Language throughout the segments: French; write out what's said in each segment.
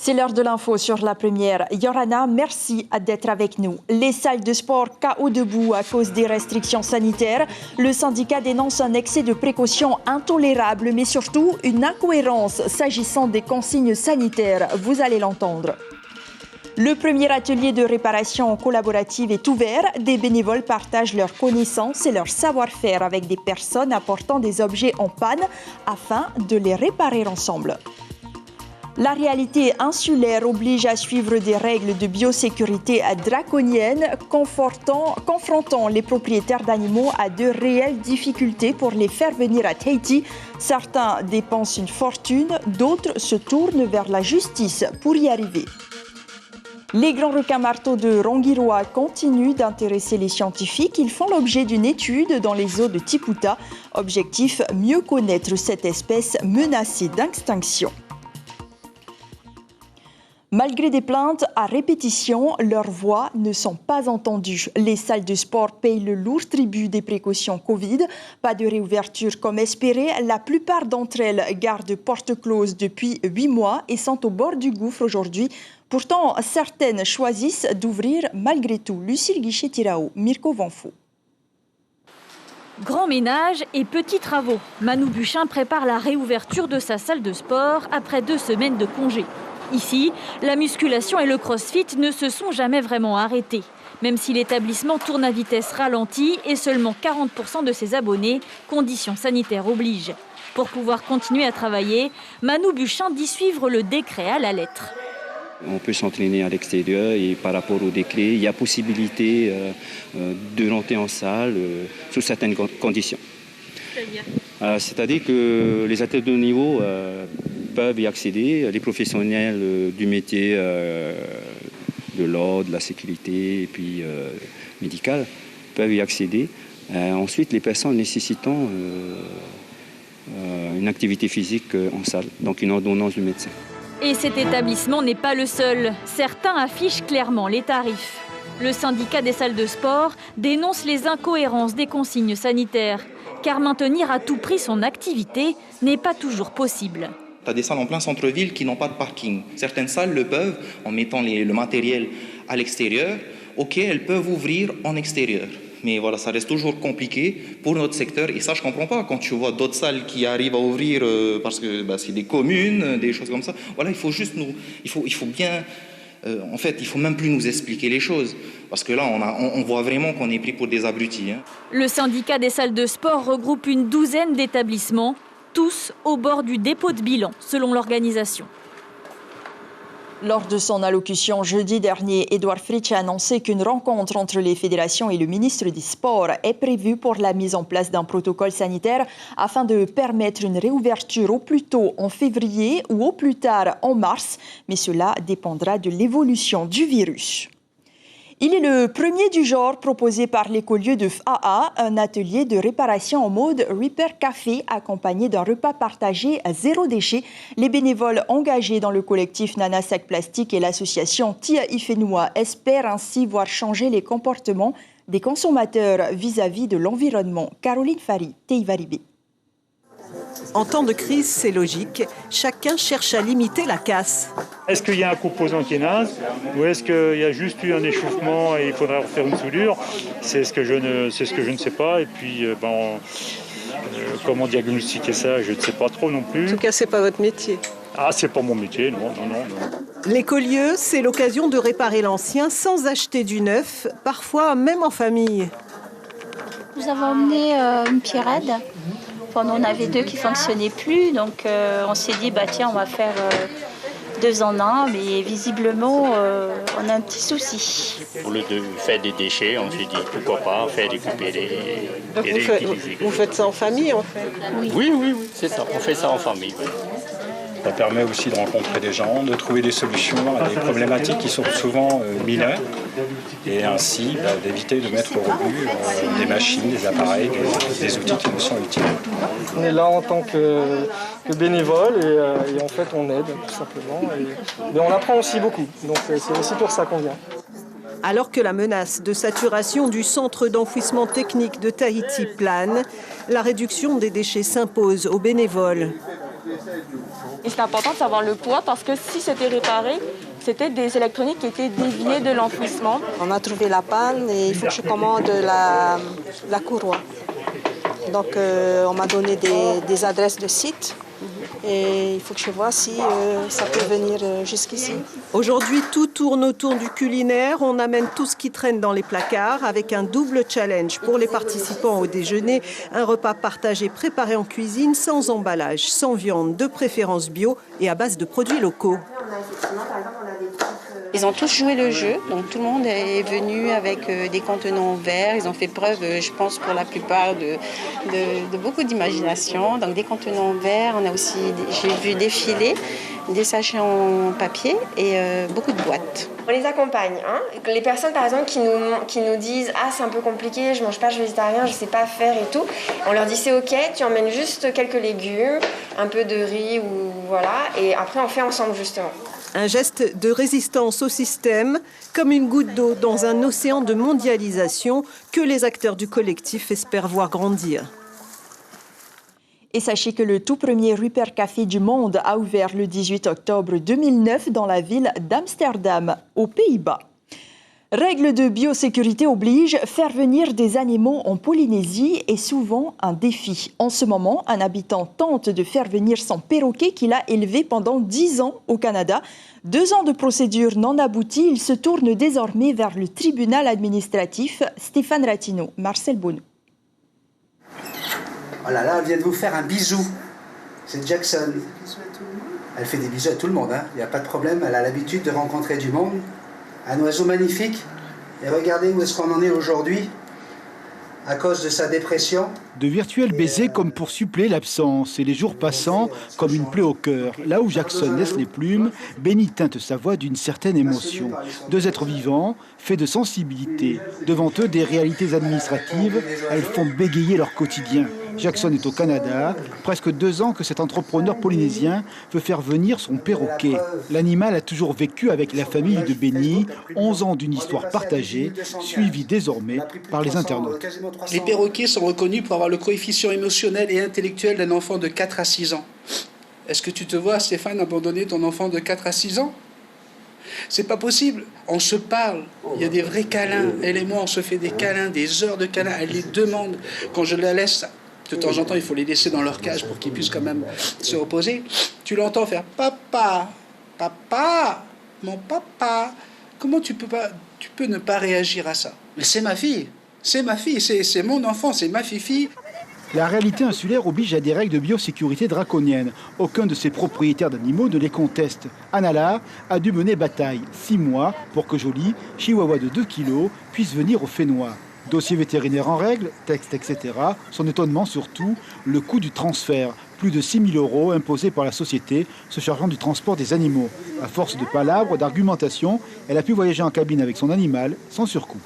C'est l'heure de l'info sur la première. Yorana, merci d'être avec nous. Les salles de sport KO debout à cause des restrictions sanitaires. Le syndicat dénonce un excès de précaution intolérable, mais surtout une incohérence s'agissant des consignes sanitaires. Vous allez l'entendre. Le premier atelier de réparation collaborative est ouvert. Des bénévoles partagent leurs connaissances et leur savoir-faire avec des personnes apportant des objets en panne afin de les réparer ensemble. La réalité insulaire oblige à suivre des règles de biosécurité draconiennes, confrontant les propriétaires d'animaux à de réelles difficultés pour les faire venir à Tahiti. Certains dépensent une fortune, d'autres se tournent vers la justice pour y arriver. Les grands requins marteaux de Rongiroa continuent d'intéresser les scientifiques. Ils font l'objet d'une étude dans les eaux de Tiputa. Objectif, mieux connaître cette espèce menacée d'extinction. Malgré des plaintes à répétition, leurs voix ne sont pas entendues. Les salles de sport payent le lourd tribut des précautions Covid. Pas de réouverture comme espéré. La plupart d'entre elles gardent porte close depuis 8 mois et sont au bord du gouffre aujourd'hui. Pourtant, certaines choisissent d'ouvrir malgré tout. Lucille Guichet-Tirao, Mirko Vanfo. Grand ménage et petits travaux. Manu Buchin prépare la réouverture de sa salle de sport après 2 semaines de congé. Ici, la musculation et le crossfit ne se sont jamais vraiment arrêtés. Même si l'établissement tourne à vitesse ralentie et seulement 40% de ses abonnés, conditions sanitaires obligent. Pour pouvoir continuer à travailler, Manu Buchin dit suivre le décret à la lettre. On peut s'entraîner à l'extérieur et par rapport au décret, il y a possibilité de rentrer en salle sous certaines conditions. C'est-à-dire que les athlètes de haut niveau peuvent y accéder, les professionnels du métier de l'ordre, de la sécurité et puis médicale peuvent y accéder. Ensuite, les personnes nécessitant une activité physique en salle, donc une ordonnance du médecin. Et cet établissement n'est pas le seul. Certains affichent clairement les tarifs. Le syndicat des salles de sport dénonce les incohérences des consignes sanitaires, car maintenir à tout prix son activité n'est pas toujours possible. Tu as des salles en plein centre-ville qui n'ont pas de parking. Certaines salles le peuvent en mettant le matériel à l'extérieur. Ok, elles peuvent ouvrir en extérieur. Mais voilà, ça reste toujours compliqué pour notre secteur. Et ça, je ne comprends pas. Quand tu vois d'autres salles qui arrivent à ouvrir parce que c'est des communes, des choses comme ça. Voilà, il faut juste il faut bien... en fait, il ne faut même plus nous expliquer les choses. Parce que là, on voit vraiment qu'on est pris pour des abrutis. Le syndicat des salles de sport regroupe une 12aine d'établissements, tous au bord du dépôt de bilan, selon l'organisation. Lors de son allocution jeudi dernier, Edouard Fritsch a annoncé qu'une rencontre entre les fédérations et le ministre des Sports est prévue pour la mise en place d'un protocole sanitaire afin de permettre une réouverture au plus tôt en février ou au plus tard en mars. Mais cela dépendra de l'évolution du virus. Il est le premier du genre proposé par l'écolieu de FAA, un atelier de réparation en mode Repair Café accompagné d'un repas partagé à 0 déchet. Les bénévoles engagés dans le collectif Nana Sac Plastique et l'association Tia Ifenua espèrent ainsi voir changer les comportements des consommateurs vis-à-vis de l'environnement. Caroline Fari, Teivaribé. En temps de crise, c'est logique. Chacun cherche à limiter la casse. Est-ce qu'il y a un composant qui est naze ou est-ce qu'il y a juste eu un échauffement et il faudrait refaire une soudure? C'est ce que je ne sais pas. Et puis, comment diagnostiquer ça, je ne sais pas trop non plus. En tout cas, c'est pas votre métier. Ah, c'est pas mon métier, non. L'écolieu, c'est l'occasion de réparer l'ancien sans acheter du neuf, parfois même en famille. Nous avons emmené une pierrette. On en avait 2 qui ne fonctionnaient plus, donc on s'est dit, tiens, on va faire 2 en 1, mais visiblement, on a un petit souci. Pour le fait des déchets, on s'est dit, pourquoi pas faire récupérer et réutiliser. Vous faites ça en famille, en fait? Oui, c'est ça, on fait ça en famille. Oui. Ça permet aussi de rencontrer des gens, de trouver des solutions à des problématiques qui sont souvent mineures et ainsi d'éviter de mettre au rebut des machines, des appareils, des outils qui nous sont utiles. On est là en tant que bénévole et en fait on aide tout simplement. Mais on apprend aussi beaucoup, donc c'est aussi pour ça qu'on vient. Alors que la menace de saturation du centre d'enfouissement technique de Tahiti plane, la réduction des déchets s'impose aux bénévoles. Et c'est important de savoir le poids parce que si c'était réparé, c'était des électroniques qui étaient déviées de l'enfouissement. On a trouvé la panne et il faut que je commande la courroie. Donc on m'a donné des adresses de sites. Et il faut que je vois si ça peut venir jusqu'ici. Aujourd'hui, tout tourne autour du culinaire. On amène tout ce qui traîne dans les placards avec un double challenge pour les participants au déjeuner. Un repas partagé préparé en cuisine, sans emballage, sans viande, de préférence bio et à base de produits locaux. Ils ont tous joué le jeu, donc tout le monde est venu avec des contenants verts. Ils ont fait preuve, je pense, pour la plupart de beaucoup d'imagination. Donc des contenants verts, on a aussi, j'ai vu défiler des sachets en papier et beaucoup de boîtes. On les accompagne. Les personnes, par exemple, qui nous disent « Ah, c'est un peu compliqué, je mange pas, je suis végétarien, je sais pas faire et tout », on leur dit « C'est ok, tu emmènes juste quelques légumes, un peu de riz ou voilà, et après on fait ensemble justement ». Un geste de résistance au système, comme une goutte d'eau dans un océan de mondialisation que les acteurs du collectif espèrent voir grandir. Et sachez que le tout premier Rupert Café du monde a ouvert le 18 octobre 2009 dans la ville d'Amsterdam, aux Pays-Bas. Règles de biosécurité obligent, faire venir des animaux en Polynésie est souvent un défi. En ce moment, un habitant tente de faire venir son perroquet qu'il a élevé pendant 10 ans au Canada. 2 ans de procédure non aboutie, il se tourne désormais vers le tribunal administratif. Stéphane Ratineau, Marcel Bonneau. Oh là là, elle vient de vous faire un bisou. C'est Jackson. Elle fait des bisous à tout le monde, il n'y a pas de problème, elle a l'habitude de rencontrer du monde. Un oiseau magnifique. Et regardez où est-ce qu'on en est aujourd'hui à cause de sa dépression. De virtuels baisers comme pour suppléer l'absence et les jours passant comme une plaie au cœur. Là où Jackson laisse les plumes, Benny teinte sa voix d'une certaine émotion. 2 êtres vivants, faits de sensibilité. Devant eux, des réalités administratives, elles font bégayer leur quotidien. Jackson est au Canada, presque 2 ans que cet entrepreneur polynésien veut faire venir son perroquet. L'animal a toujours vécu avec la famille de Benny, 11 ans d'une histoire partagée, suivie désormais par les internautes. Les perroquets sont reconnus pour avoir le coefficient émotionnel et intellectuel d'un enfant de 4 à 6 ans. Est-ce que tu te vois, Stéphane, abandonner ton enfant de 4 à 6 ans ? C'est pas possible. On se parle. Il y a des vrais câlins. Elle et moi, on se fait des câlins, des heures de câlins. Elle les demande. Quand je la laisse, de temps en temps, il faut les laisser dans leur cage pour qu'ils puissent quand même se reposer. Tu l'entends faire « Papa, papa, mon papa ». Comment tu peux ne pas réagir à ça ? Mais c'est ma fille. C'est ma fille, c'est mon enfant, c'est ma fille. La réalité insulaire oblige à des règles de biosécurité draconiennes. Aucun de ses propriétaires d'animaux ne les conteste. Anala a dû mener bataille 6 mois pour que Jolie, chihuahua de 2 kilos, puisse venir au Fénois. Dossier vétérinaire en règle, texte, etc. Son étonnement surtout, le coût du transfert. Plus de 6 000 € imposés par la société se chargeant du transport des animaux. À force de palabres, d'argumentation, elle a pu voyager en cabine avec son animal sans surcoût.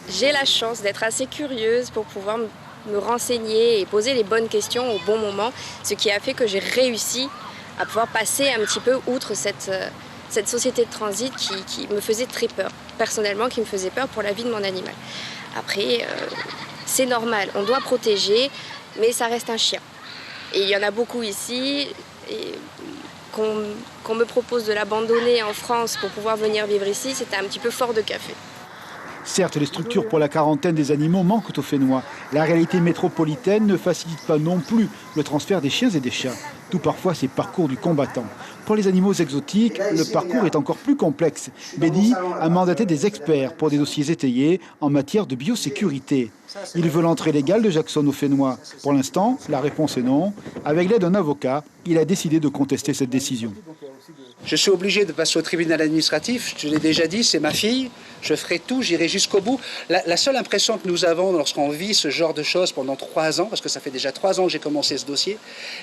J'ai la chance d'être assez curieuse pour pouvoir me renseigner et poser les bonnes questions au bon moment, ce qui a fait que j'ai réussi à pouvoir passer un petit peu outre cette société de transit qui me faisait très peur, personnellement qui me faisait peur pour la vie de mon animal. Après, c'est normal, on doit protéger, mais ça reste un chien. Et il y en a beaucoup ici, et qu'on me propose de l'abandonner en France pour pouvoir venir vivre ici, c'était un petit peu fort de café. Certes, les structures pour la quarantaine des animaux manquent au Fénois. La réalité métropolitaine ne facilite pas non plus le transfert des chiens et des chats, d'où parfois ces parcours du combattant. Pour les animaux exotiques, le parcours est encore plus complexe. Benny a mandaté des experts pour des dossiers étayés en matière de biosécurité. Il veut l'entrée légale de Jackson au Fénois. Pour l'instant, la réponse est non. Avec l'aide d'un avocat, il a décidé de contester cette décision. Je suis obligé de passer au tribunal administratif, je l'ai déjà dit, c'est ma fille, je ferai tout, j'irai jusqu'au bout. La seule impression que nous avons lorsqu'on vit ce genre de choses pendant 3 ans, parce que ça fait déjà 3 ans que j'ai commencé ce dossier,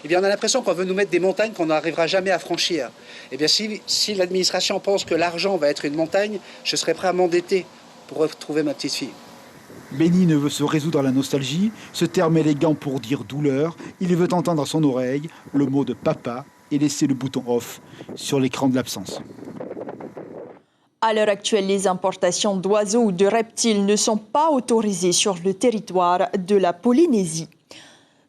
eh bien on a l'impression qu'on veut nous mettre des montagnes qu'on n'arrivera jamais à franchir. Eh bien si l'administration pense que l'argent va être une montagne, je serai prêt à m'endetter pour retrouver ma petite fille. Benny ne veut se résoudre à la nostalgie, ce terme élégant pour dire douleur, il veut entendre à son oreille le mot de papa et laisser le bouton off sur l'écran de l'absence. À l'heure actuelle, les importations d'oiseaux ou de reptiles ne sont pas autorisées sur le territoire de la Polynésie.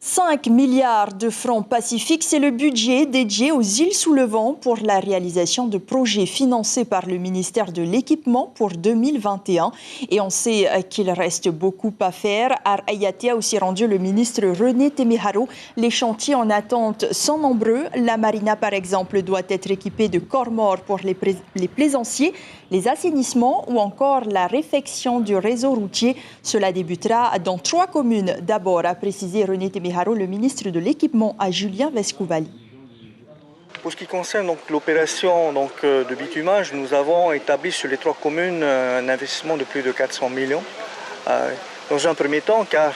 5 milliards de francs pacifiques, c'est le budget dédié aux îles sous le vent pour la réalisation de projets financés par le ministère de l'Équipement pour 2021. Et on sait qu'il reste beaucoup à faire. Ar-Ayati a aussi rendu le ministre René Temeharo. Les chantiers en attente sont nombreux. La marina, par exemple, doit être équipée de corps morts pour les plaisanciers, les assainissements ou encore la réfection du réseau routier. Cela débutera dans 3 communes. D'abord, a précisé René Temeharo, le ministre de l'Équipement, à Julien Vescouvali. Pour ce qui concerne l'opération de bitumage, nous avons établi sur les 3 communes un investissement de plus de 400 millions. Dans un premier temps, car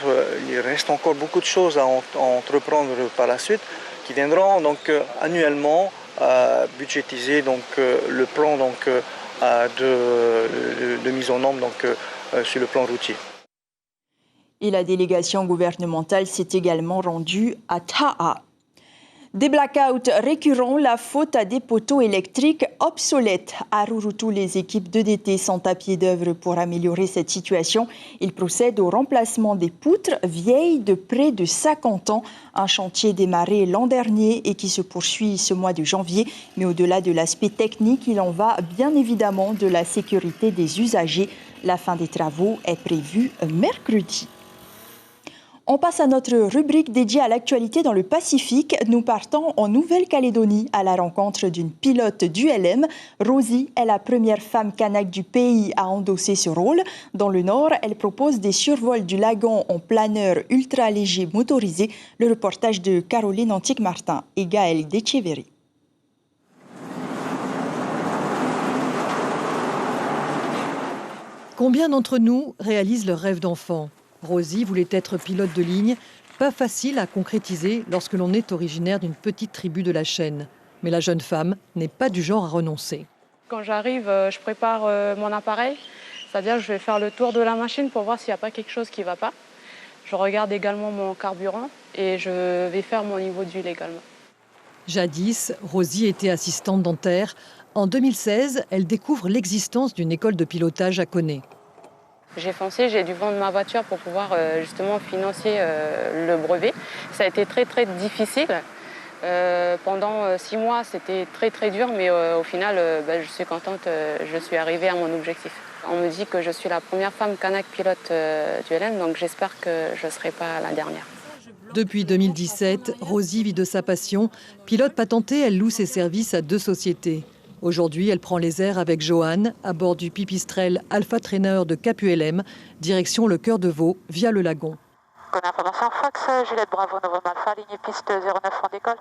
il reste encore beaucoup de choses à entreprendre par la suite, qui viendront annuellement budgétiser le plan de mise en norme sur le plan routier. Et la délégation gouvernementale s'est également rendue à Taha. Des blackouts récurrents, la faute à des poteaux électriques obsolètes. À Rurutu, les équipes d'EDT sont à pied d'œuvre pour améliorer cette situation. Ils procèdent au remplacement des poutres vieilles de près de 50 ans. Un chantier démarré l'an dernier et qui se poursuit ce mois de janvier. Mais au-delà de l'aspect technique, il en va bien évidemment de la sécurité des usagers. La fin des travaux est prévue mercredi. On passe à notre rubrique dédiée à l'actualité dans le Pacifique. Nous partons en Nouvelle-Calédonie à la rencontre d'une pilote d'ULM. Rosie est la première femme kanak du pays à endosser ce rôle. Dans le Nord, elle propose des survols du lagon en planeur ultra léger motorisé. Le reportage de Caroline Antique-Martin et Gaël Decheverry. Combien d'entre nous réalisent leur rêve d'enfant ? Rosie voulait être pilote de ligne, pas facile à concrétiser lorsque l'on est originaire d'une petite tribu de la Chaîne. Mais la jeune femme n'est pas du genre à renoncer. Quand j'arrive, je prépare mon appareil, c'est-à-dire que je vais faire le tour de la machine pour voir s'il n'y a pas quelque chose qui ne va pas. Je regarde également mon carburant et je vais faire mon niveau d'huile également. Jadis, Rosie était assistante dentaire. En 2016, elle découvre l'existence d'une école de pilotage à Koné. J'ai foncé, j'ai dû vendre ma voiture pour pouvoir justement financer le brevet. Ça a été très très difficile. Pendant 6 mois, c'était très très dur, mais au final, je suis contente, je suis arrivée à mon objectif. On me dit que je suis la première femme kanak pilote d'ULM, donc j'espère que je ne serai pas la dernière. Depuis 2017, Rosie vit de sa passion. Pilote patentée, elle loue ses services à 2 sociétés. Aujourd'hui, elle prend les airs avec Johan à bord du Pipistrel Alpha Trainer de Cap-ULM, direction le Cœur de Veau via le lagon. Information Fox, Juliette Bravo, Novembre Alpha, ligne piste 09, on décolle.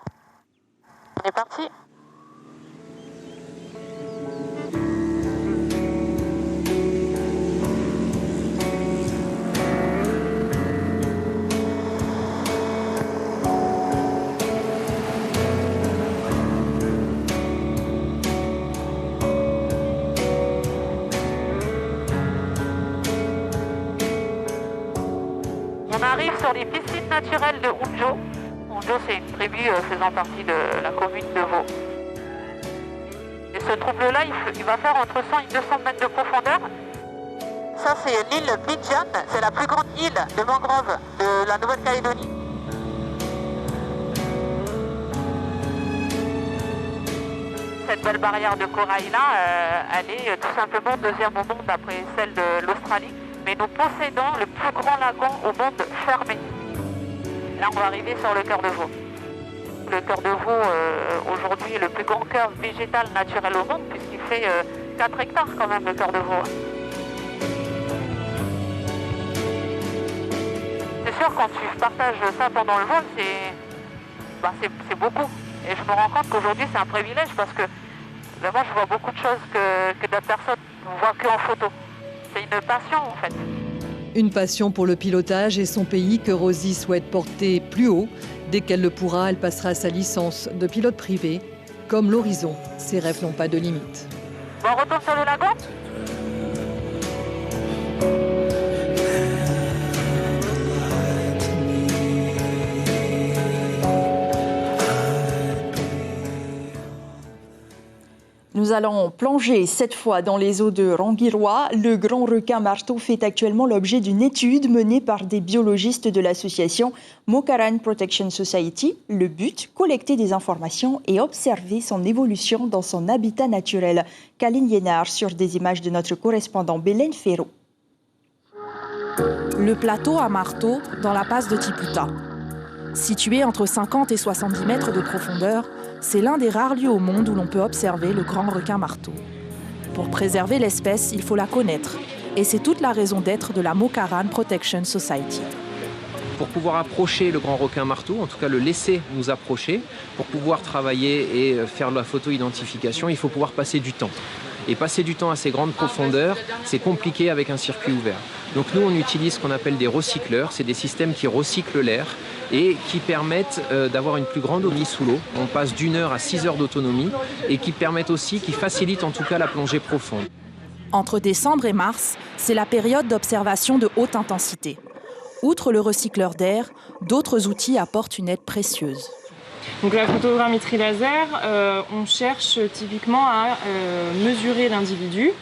On est parti. On arrive sur les piscines naturelles de Unjo. Unjo, c'est une tribu faisant partie de la commune de Veau. Et ce trouble-là, il va faire entre 100 et 200 mètres de profondeur. Ça, c'est l'île Bidjan. C'est la plus grande île de mangrove de la Nouvelle-Calédonie. Cette belle barrière de corail-là, elle est tout simplement deuxième au monde après celle de l'Australie. Mais nous possédons le plus grand lagon au monde fermé. Là, on va arriver sur le Cœur de Veau. Le Cœur de Veau, aujourd'hui, est le plus grand cœur végétal naturel au monde, puisqu'il fait 4 hectares quand même, le Cœur de Veau. C'est sûr, quand tu partages ça pendant le vol, c'est beaucoup. Et je me rends compte qu'aujourd'hui, c'est un privilège, parce que moi, je vois beaucoup de choses que d'autres personnes ne voient qu'en photo. C'est une passion en fait. Une passion pour le pilotage et son pays que Rosie souhaite porter plus haut. Dès qu'elle le pourra, elle passera sa licence de pilote privé. Comme l'horizon, ses rêves n'ont pas de limite. Bon, on retourne sur le lagon. Nous Nous allons plonger cette fois dans les eaux de Rangiroa. Le grand requin marteau fait actuellement l'objet d'une étude menée par des biologistes de l'association Mokaran Protection Society. Le but, collecter des informations et observer son évolution dans son habitat naturel. Kaline Yénard sur des images de notre correspondant Bélène Ferro. Le plateau à marteau dans la passe de Tiputa. Situé entre 50 et 70 mètres de profondeur, c'est l'un des rares lieux au monde où l'on peut observer le grand requin marteau. Pour préserver l'espèce, il faut la connaître. Et c'est toute la raison d'être de la Mokaran Protection Society. Pour pouvoir approcher le grand requin marteau, en tout cas le laisser nous approcher, pour pouvoir travailler et faire la photo-identification, il faut pouvoir passer du temps. Et passer du temps à ces grandes profondeurs, c'est compliqué avec un circuit ouvert. Donc nous, on utilise ce qu'on appelle des recycleurs. C'est des systèmes qui recyclent l'air et qui permettent d'avoir une plus grande autonomie sous l'eau. On passe d'1 heure à 6 heures d'autonomie et qui permettent aussi, qui facilitent en tout cas la plongée profonde. Entre décembre et mars, c'est la période d'observation de haute intensité. Outre le recycleur d'air, d'autres outils apportent une aide précieuse. Donc la photogrammétrie laser, on cherche typiquement à mesurer l'individu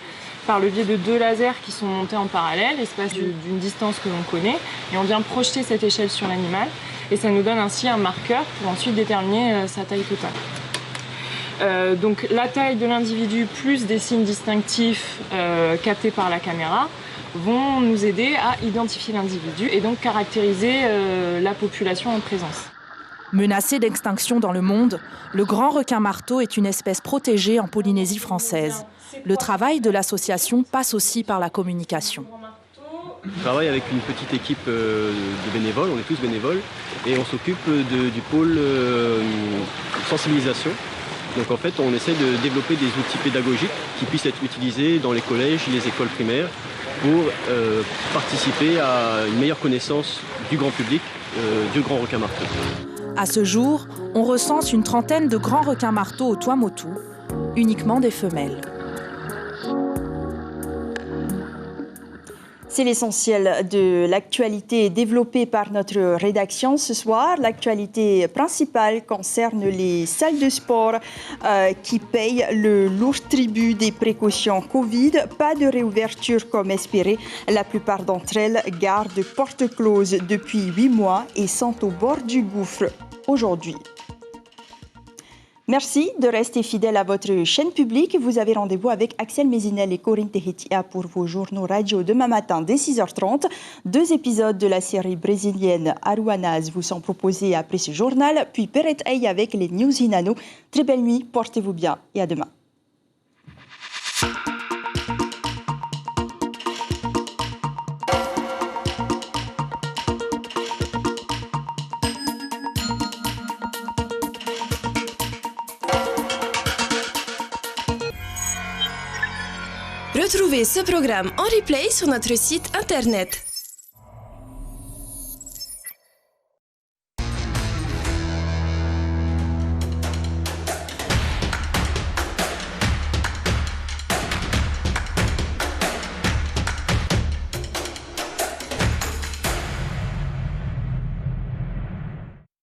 par le biais de 2 lasers qui sont montés en parallèle, espace d'une distance que l'on connaît, et on vient projeter cette échelle sur l'animal, et ça nous donne ainsi un marqueur pour ensuite déterminer sa taille totale. Donc la taille de l'individu plus des signes distinctifs captés par la caméra vont nous aider à identifier l'individu et donc caractériser la population en présence. Menacé d'extinction dans le monde, le grand requin marteau est une espèce protégée en Polynésie française. Le travail de l'association passe aussi par la communication. On travaille avec une petite équipe de bénévoles, on est tous bénévoles, et on s'occupe du pôle sensibilisation. Donc en fait, on essaie de développer des outils pédagogiques qui puissent être utilisés dans les collèges, les écoles primaires, pour participer à une meilleure connaissance du grand public du grand requin marteau. À ce jour, on recense une trentaine de grands requins marteaux au Tuamotu, uniquement des femelles. C'est l'essentiel de l'actualité développée par notre rédaction ce soir. L'actualité principale concerne les salles de sport qui payent le lourd tribut des précautions Covid. Pas de réouverture comme espéré. La plupart d'entre elles gardent porte close depuis 8 mois et sont au bord du gouffre aujourd'hui. Merci de rester fidèle à votre chaîne publique. Vous avez rendez-vous avec Axel Mézinel et Corinne Tehetia pour vos journaux radio demain matin dès 6h30. 2 épisodes de la série brésilienne Aruanaz vous sont proposés après ce journal, puis Peret Ay avec les News Hinano. Très belle nuit, portez-vous bien et à demain. Retrouvez ce programme en replay sur notre site internet.